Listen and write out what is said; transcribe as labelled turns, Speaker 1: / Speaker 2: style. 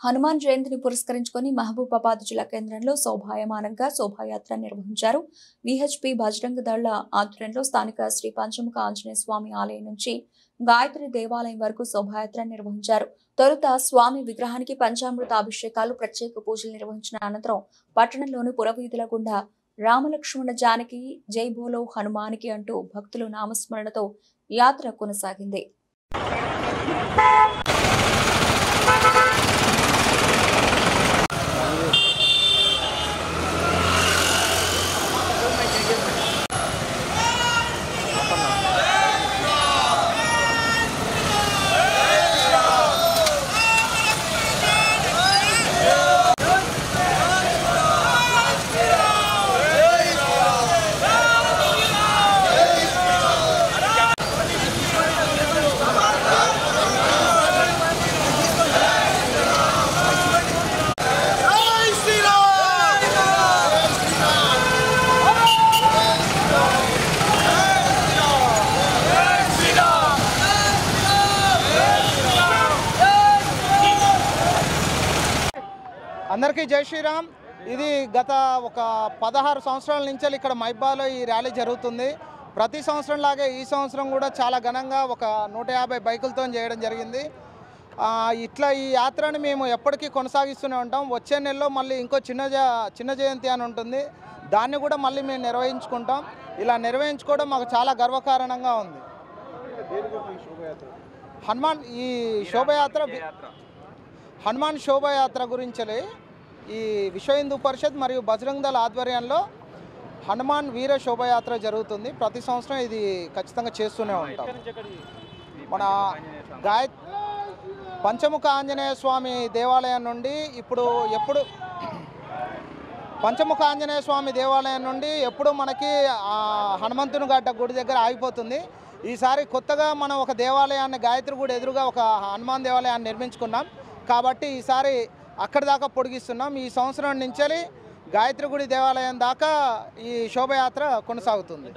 Speaker 1: హనుమాన్ జయంతిని పురస్కరించుకొని మహబూబాబాద్ జిల్లా కేంద్రంలో శోభాయమానంగా శోభాయాత్ర నిర్వహించారు. విహెచ్పి బజరంగ దళ ఆధ్వర్యంలో స్థానిక శ్రీ పంచముఖ ఆంజనేయ స్వామి ఆలయం నుంచి గాయత్రి దేవాలయం వరకు శోభాయాత్ర నిర్వహించారు. తొలుత స్వామి విగ్రహానికి పంచామృత అభిషేకాలు, ప్రత్యేక పూజలు నిర్వహించిన అనంతరం పట్టణంలోని పురవీధుల గుండా రామలక్ష్మణ జానకి జై బోలో హనుమానికి అంటూ భక్తులు నామస్మరణతో యాత్ర కొనసాగింది.
Speaker 2: అందరికీ జై శ్రీరామ్. ఇది గత ఒక 16 సంవత్సరాల నుంచి ఇక్కడ మైబాలో ఈ ర్యాలీ జరుగుతుంది. ప్రతి సంవత్సరం లాగే ఈ సంవత్సరం కూడా చాలా ఘనంగా ఒక 150 బైకులతో చేయడం జరిగింది. ఇట్లా ఈ యాత్రని మేము ఎప్పటికీ కొనసాగిస్తూనే ఉంటాం. వచ్చే నెలలో మళ్ళీ ఇంకో చిన్న జయంతి అని ఉంటుంది, దాన్ని కూడా మళ్ళీ మేము నిర్వహించుకుంటాం. ఇలా నిర్వహించుకోవడం మాకు చాలా గర్వకారణంగా ఉంది. హనుమాన్ శోభయాత్ర గురించి ఈ విశ్వ హిందూ పరిషత్ మరియు బజరంగ దళ ఆధ్వర్యంలో హనుమాన్ వీర శోభయాత్ర జరుగుతుంది. ప్రతి సంవత్సరం ఇది ఖచ్చితంగా చేస్తూనే ఉంటాం. మన పంచముఖ ఆంజనేయ స్వామి దేవాలయం నుండి పంచముఖ ఆంజనేయ స్వామి దేవాలయం నుండి ఎప్పుడు మనకి హనుమంతుని గడ్డ గుడి దగ్గర ఆగిపోతుంది. ఈసారి కొత్తగా మనం ఒక దేవాలయాన్ని గాయత్రి గుడి ఎదురుగా ఒక హనుమాన్ దేవాలయాన్ని నిర్మించుకున్నాం కాబట్టి ఈసారి అక్కడి దాకా పొడిగిస్తున్నాం. ఈ సంవత్సరం నుంచి గాయత్రి గుడి దేవాలయం దాకా ఈ శోభయాత్ర కొనసాగుతుంది.